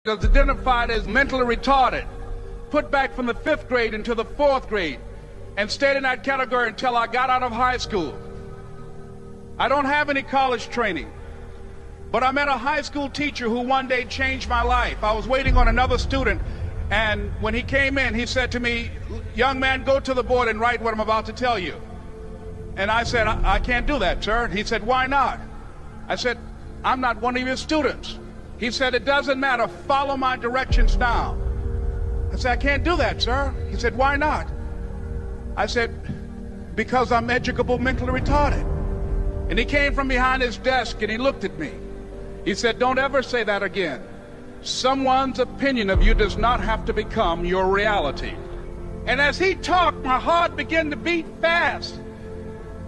was identified as mentally retarded, put back from the 5th grade into the 4th grade, and stayed in that category until I got out of high school. I don't have any college training, but I met a high school teacher who one day changed my life. I was waiting on another student, and when he came in, he said to me, "Young man, go to the board and write what I'm about to tell you." And I said, I can't do that, sir. He said, "Why not?" I said, "I'm not one of your students." He said, "It doesn't matter. Follow my directions now." I said, "I can't do that, sir." He said, "Why not?" I said, "Because I'm educable mentally retarded." And he came from behind his desk and he looked at me. He said, "Don't ever say that again. Someone's opinion of you does not have to become your reality." And as he talked, my heart began to beat fast.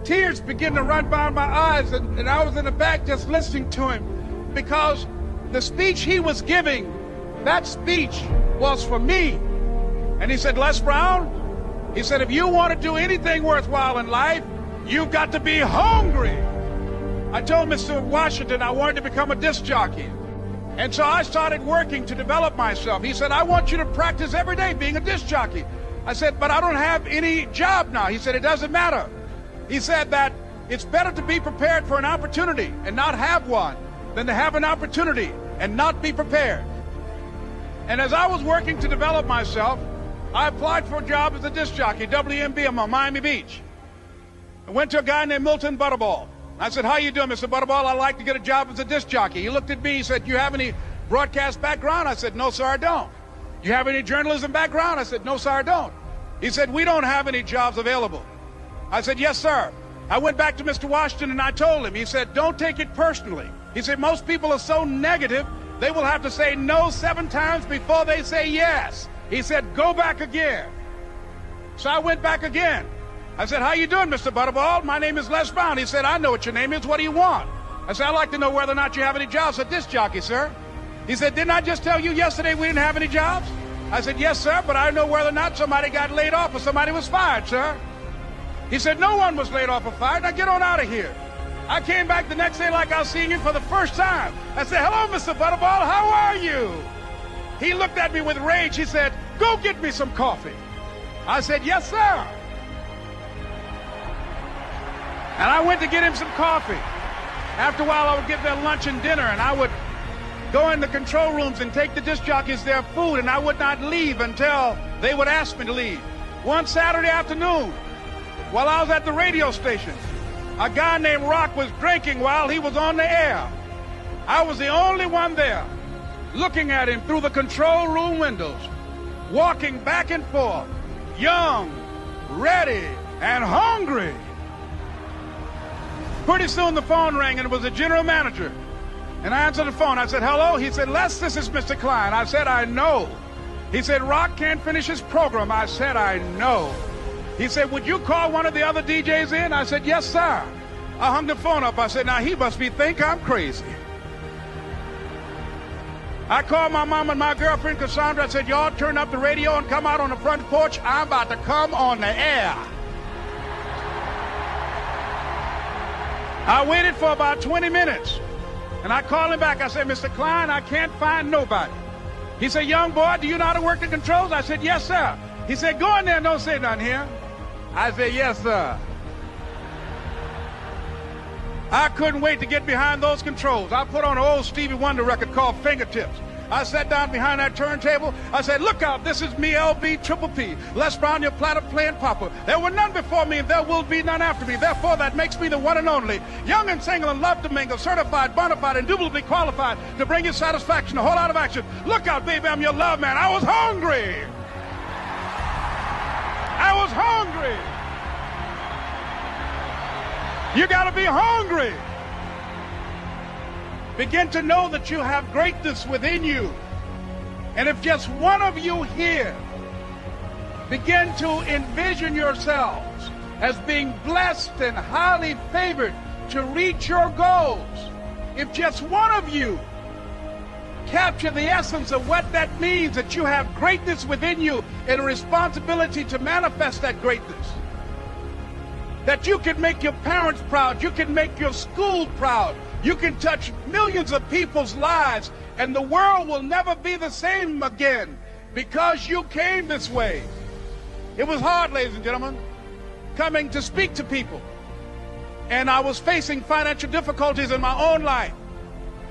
Tears began to run down my eyes, and I was in the back just listening to him, because the speech he was giving, that speech was for me. And he said, "Les Brown," he said, "if you want to do anything worthwhile in life, you've got to be hungry." I told Mr. Washington I wanted to become a disc jockey. And so I started working to develop myself. He said, "I want you to practice every day being a disc jockey." I said, "But I don't have any job now." He said, "It doesn't matter." He said that it's better to be prepared for an opportunity and not have one than to have an opportunity and not be prepared. And as I was working to develop myself, I applied for a job as a disc jockey, WMB, on Miami Beach. I went to a guy named Milton Butterball. I said, "How you doing, Mr. Butterball? I'd like to get a job as a disc jockey." He looked at me, he said, "You have any broadcast background?" I said, "No, sir, I don't." "You have any journalism background?" I said, "No, sir, I don't." He said, "We don't have any jobs available." I said, "Yes, sir." I went back to Mr. Washington and I told him. He said, "Don't take it personally." He said, "Most people are so negative, they will have to say no 7 times before they say yes." He said, "Go back again." So I went back again. I said, "How you doing, Mr. Butterball? My name is Les Brown." He said, "I know what your name is. What do you want?" I said, "I'd like to know whether or not you have any jobs as a disc jockey, sir." He said, "Didn't I just tell you yesterday we didn't have any jobs?" I said, "Yes, sir, but I know whether or not somebody got laid off or somebody was fired, sir." He said, "No one was laid off or fired. Now get on out of here." I came back the next day like I was seeing him for the first time. I said, "Hello, Mr. Butterball, how are you?" He looked at me with rage. He said, "Go get me some coffee." I said, "Yes, sir." And I went to get him some coffee. After a while, I would get their lunch and dinner, and I would go in the control rooms and take the disc jockeys their food, and I would not leave until they would ask me to leave. One Saturday afternoon, while I was at the radio station, a guy named Rock was drinking while he was on the air. I was the only one there, looking at him through the control room windows, walking back and forth, young, ready, and hungry. Pretty soon the phone rang, and it was the general manager. And I answered the phone. I said, "Hello?" He said, "Les, this is Mr. Klein." I said, "I know." He said, "Rock can't finish his program." I said, "I know." He said, "Would you call one of the other DJs in?" I said, "Yes, sir." I hung the phone up. I said, "Now he must think I'm crazy." I called my mom and my girlfriend, Cassandra. I said, "Y'all turn up the radio and come out on the front porch. I'm about to come on the air." I waited for about 20 minutes, and I called him back. I said, "Mr. Klein, I can't find nobody." He said, "Young boy, do you know how to work the controls?" I said, "Yes, sir." He said, "Go in there and don't say nothing here." I said, "Yes, sir." I couldn't wait to get behind those controls. I put on an old Stevie Wonder record called Fingertips. I sat down behind that turntable. I said, "Look out, this is me, LB Triple P, Les Brown, your platter playing papa. There were none before me, and there will be none after me. Therefore, that makes me the one and only. Young and single and love to mingle, certified, bona fide, indubitably qualified to bring you satisfaction, a whole lot of action. Look out, baby, I'm your love man." I was hungry. I was hungry. You got to be hungry. Begin to know that you have greatness within you. And if just one of you here begin to envision yourselves as being blessed and highly favored to reach your goals, if just one of you capture the essence of what that means, that you have greatness within you and a responsibility to manifest that greatness, that you can make your parents proud, you can make your school proud, you can touch millions of people's lives And the world will never be the same again because you came this way. It was hard, ladies and gentlemen, coming to speak to people. And I was facing financial difficulties in my own life.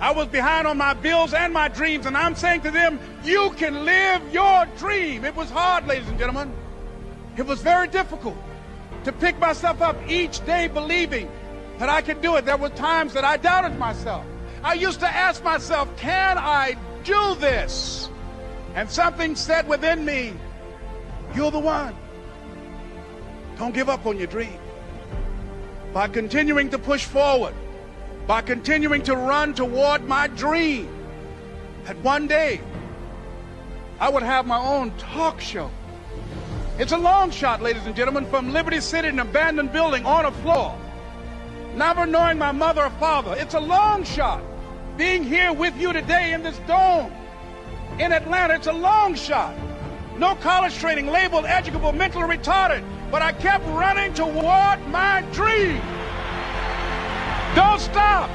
I was behind on my bills and my dreams, and I'm saying to them, you can live your dream. It was hard, ladies and gentlemen. It was very difficult to pick myself up each day believing that I could do it. There were times that I doubted myself. I used to ask myself, can I do this? And something said within me, you're the one. Don't give up on your dream. By continuing to push forward, by continuing to run toward my dream, that one day I would have my own talk show. It's a long shot, ladies and gentlemen, from Liberty City, an abandoned building on a floor, never knowing my mother or father. It's a long shot. Being here with you today in this dome in Atlanta, it's a long shot. No college training, labeled educable, mentally retarded, but I kept running toward my dream. Don't stop.